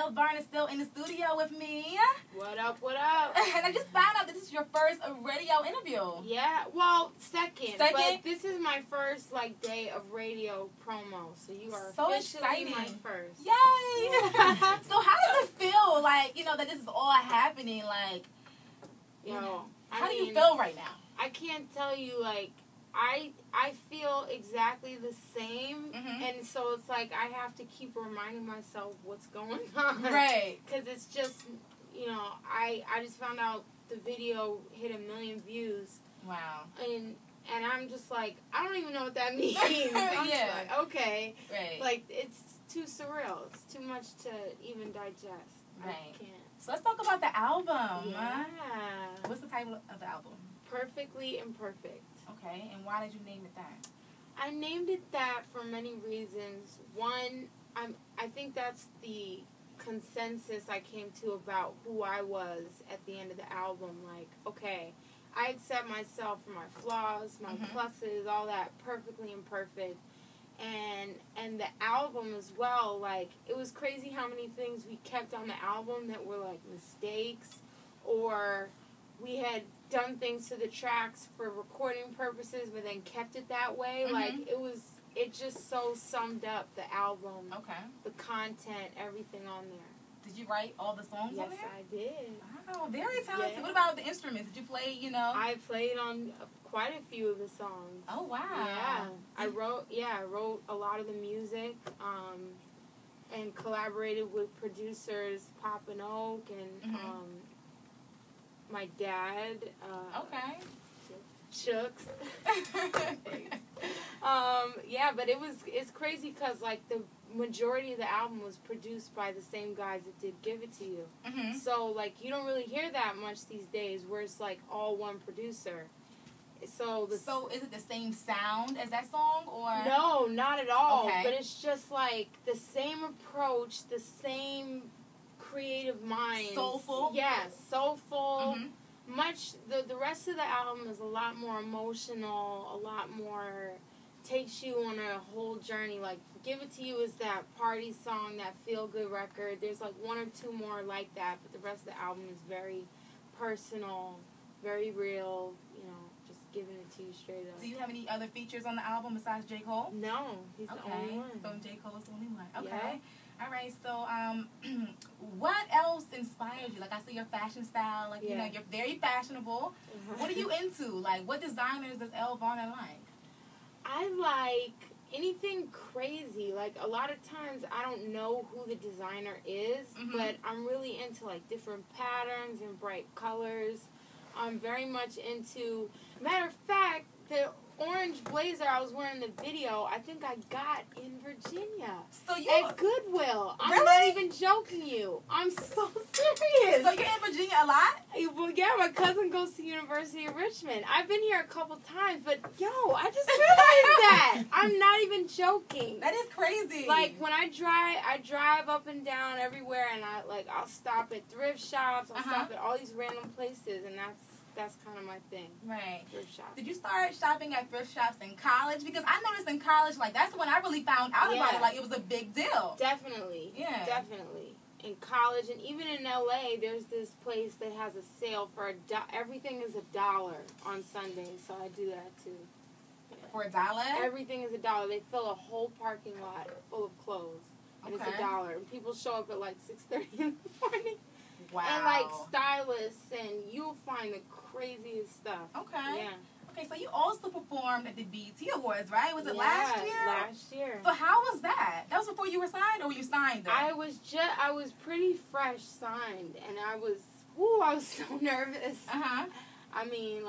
Elle Varner still in the studio with me. What up, what up? And I just found out that this is your first radio interview. Yeah, well, second. But this is my first, day of radio promo, so you are so officially exciting. my first. Yay! So how does it feel, that this is all happening, how do you feel right now? I can't tell you, I feel exactly the same, and so it's I have to keep reminding myself what's going on. Right. Because it's just, I just found out the video hit 1 million views. Wow. And I'm just I don't even know what that means. I'm Yeah. okay. Right. It's too surreal. It's too much to even digest. Right. I can't. So let's talk about the album. Yeah. What's the title of the album? Perfectly Imperfect. Okay, and why did you name it that? I named it that for many reasons. One, I think that's the consensus I came to about who I was at the end of the album. Okay, I accept myself for my flaws, my pluses, all that, perfectly imperfect. And the album as well, it was crazy how many things we kept on the album that were mistakes, or we had done things to the tracks for recording purposes but then kept it that way. It just so summed up the album. Okay. The content, everything on there. Did you write all the songs on there? Yes, I did. Wow, very talented. Yeah. What about the instruments? Did you play, I played on quite a few of the songs. Oh, wow. Yeah. I wrote a lot of the music, and collaborated with producers Pop and Oak and my dad. Okay. Chooks. But it's crazy because the majority of the album was produced by the same guys that did Give It To You. So you don't really hear that much these days where it's all one producer. So is it the same sound as that song, or no, not at all. Okay. But it's just the same approach, the same creative mind. Soulful. Yes, soulful. Much the rest of the album is a lot more emotional, a lot more takes you on a whole journey. Give It To You is that party song, that feel good record. There's one or two more like that, but the rest of the album is very personal, very real. Just giving it to you straight up. Do you have any other features on the album besides J. Cole? No, he's the only one. So J. Cole is the only one. Okay. Yeah. All right. So, what else inspires you? I see your fashion style. You're very fashionable. What are you into? What designers does Elle Varner like? I like anything crazy. A lot of times I don't know who the designer is, but I'm really into different patterns and bright colors. I'm very much into, matter of fact, the orange blazer I was wearing in the video, I think I got in Virginia. So you at Goodwill. I'm really? not even joking you. I'm so serious. So you're in Virginia a lot? Well, yeah, my cousin goes to University of Richmond. I've been here a couple times, but I just realized that. I'm not even joking. That is crazy. When I drive up and down everywhere, and I'll stop at thrift shops. I'll stop at all these random places, and that's kind of my thing. Right. Thrift shops. Did you start shopping at thrift shops in college? Because I noticed in college, that's when I really found out about it. It was a big deal. Definitely. Yeah. Definitely. In college, and even in LA, there's this place that has a sale for everything is $1 on Sundays, so I do that too. Yeah. For $1? Everything is $1. They fill a whole parking lot full of clothes, and it's $1. And people show up at 6:30 in the morning. Wow. And stylists, and you'll find the craziest stuff. Okay. Yeah. Okay, so you also performed at the BET Awards, right? Was it last year? Last year. So how was that? That was before you were signed, or were you signed then? I was pretty fresh signed, and I was so nervous. I mean,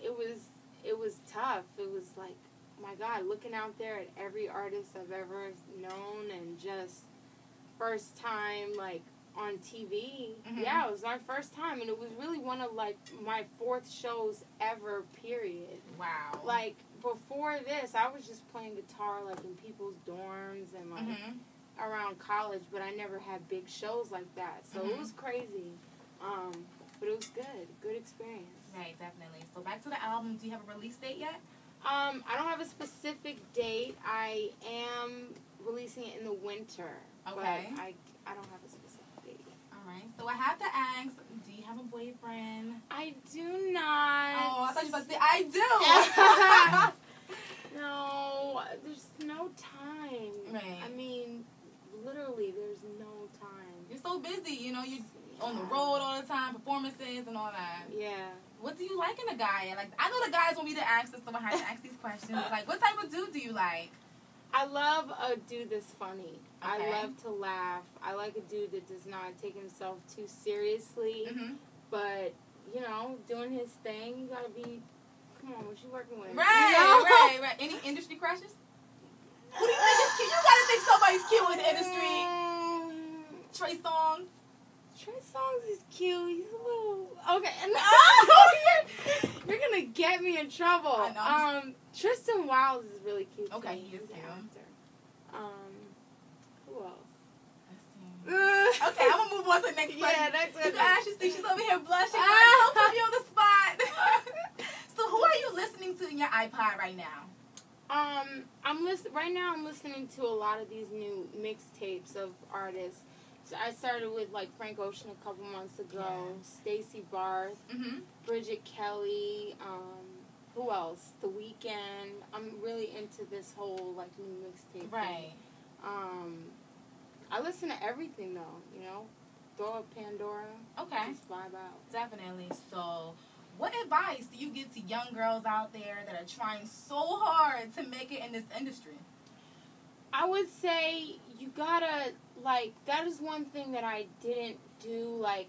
it was tough. It was my God, looking out there at every artist I've ever known, and just first time, on TV. Yeah, it was our first time, and it was really one of my 4th shows ever, period. Wow. Before this, I was just playing guitar in people's dorms and around college, but I never had big shows like that. So it was crazy. But it was good experience. Right, definitely. So back to the album, do you have a release date yet? I don't have a specific date. I am releasing it in the winter. Okay. But I don't have a specific date. I have to ask, do you have a boyfriend? I do not. Oh, I thought you were about to say, I do. No, there's no time. Right. I mean, literally, there's no time. You're so busy, you know, you're on the road all the time, performances and all that. Yeah. What do you like in a guy? Like, I know the guys want me to ask this, so I have to ask these questions. Like, what type of dude do you like? I love a dude that's funny. Okay. I love to laugh. I like a dude that does not take himself too seriously, but, you know, doing his thing. You gotta be, come on, what you working with? Right, you know? right. Any industry crushes? Who do you think is cute? You gotta think somebody's cute in the industry. Trey Songz. Trey Songz is cute. He's a little, okay. You're gonna get me in trouble. I know. Tristan Wilds is really cute. Okay, he is cute. Who else? Okay, I'm gonna move on to the next question. Yeah, next one. You can actually see she's over here blushing. Don't put me on the spot. So, who are you listening to in your iPod right now? Right now I'm listening to a lot of these new mixtapes of artists. So I started with like Frank Ocean a couple months ago, Stacey Barth, Bridget Kelly, who else? The Weeknd. I'm really into this whole like new mixtape thing. I listen to everything though, you know. Throw up Pandora. Okay. Just vibe out. Definitely. So, what advice do you give to young girls out there that are trying so hard to make it in this industry? I would say you gotta, like, that is one thing that I didn't do. Like,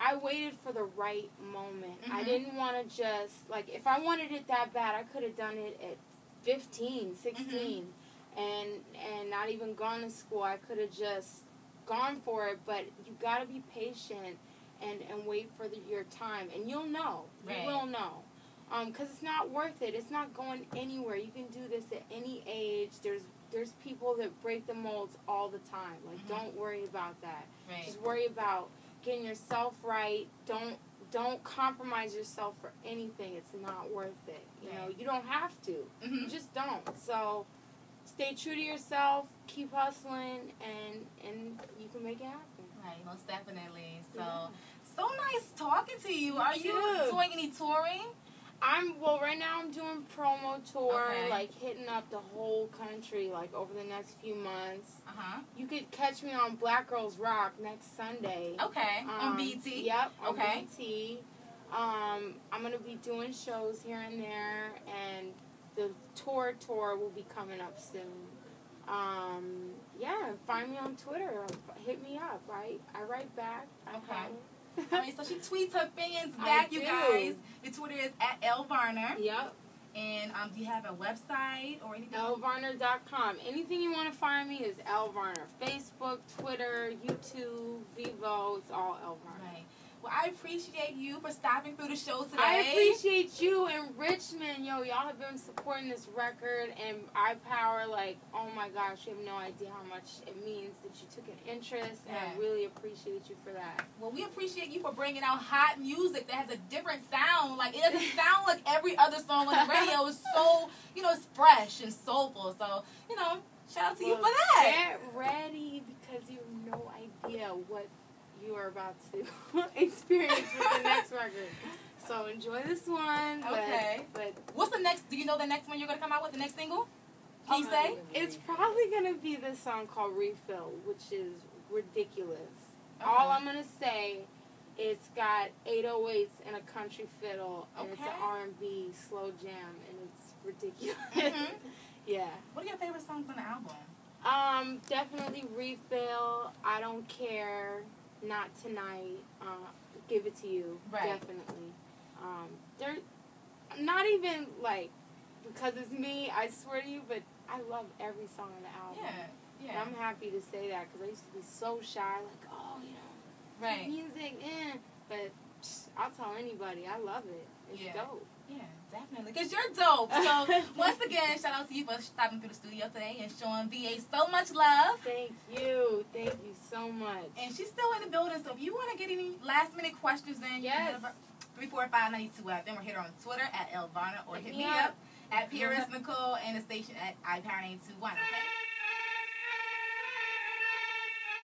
I waited for the right moment. I didn't want to just, like, if I wanted it that bad, I could have done it at 15, 16, and not even gone to school. I could have just gone for it, but you gotta be patient and wait for your time, and you'll know. Right. You will know. Because it's not worth it. It's not going anywhere. You can do this at any age. There's people that break the molds all the time. Like, don't worry about that. Right. Just worry about getting yourself right. Don't compromise yourself for anything. It's not worth it. You know, you don't have to. You just don't. So, stay true to yourself. Keep hustling, and you can make it happen. Right, most definitely. So nice talking to you. Are you doing any touring? Right now I'm doing promo tour, Okay. like hitting up the whole country, like over the next few months. You could catch me on Black Girls Rock next Sunday. Okay, on BT? Yep, on Okay. BT. I'm going to be doing shows here and there, and the tour will be coming up soon. Find me on Twitter. Hit me up. I write back. I mean, so she tweets her fans back, you guys. Your Twitter is at Elle Varner. Yep. And do you have a website or anything? ElleVarner.com. Anything you want to find me is Elle Varner. Facebook, Twitter, YouTube, Vivo. It's all Elle Varner. Right. Well, I appreciate you for stopping through the show today. I appreciate you in Richmond. Yo, y'all have been supporting this record and iPower. Like, oh my gosh, you have no idea how much it means that you took an interest. And I really appreciate you for that. Well, we appreciate you for bringing out hot music that has a different sound. Like, it doesn't sound like every other song on the radio. It's so, it's fresh and soulful. So, shout out to you for that. Get ready because you have no idea what you are about to experience with the next record. So enjoy this one. Okay. But what's the next? Do you know the next one you're gonna come out with? The next single? Can you say? It's probably gonna be this song called Refill, which is ridiculous. Okay. All I'm gonna say, it's got 808s and a country fiddle, and it's an R&B slow jam, and it's ridiculous. Yeah. What are your favorite songs on the album? Definitely Refill. I Don't Care. Not Tonight. Give It to You. Right. Definitely. They're not even like because it's me. I swear to you, but I love every song on the album. Yeah. And I'm happy to say that because I used to be so shy. Like, right. Music, but I'll tell anybody. I love it. It's dope. Yeah, definitely. Because you're dope. So, once again, shout out to you for stopping through the studio today and showing VA so much love. Thank you. Thank you so much. And she's still in the building, so if you want to get any last-minute questions in, you can hit her 345-92. Then we're hit her on Twitter at Elle Varner or hit me up at Nicole and the station at iPower921. Okay?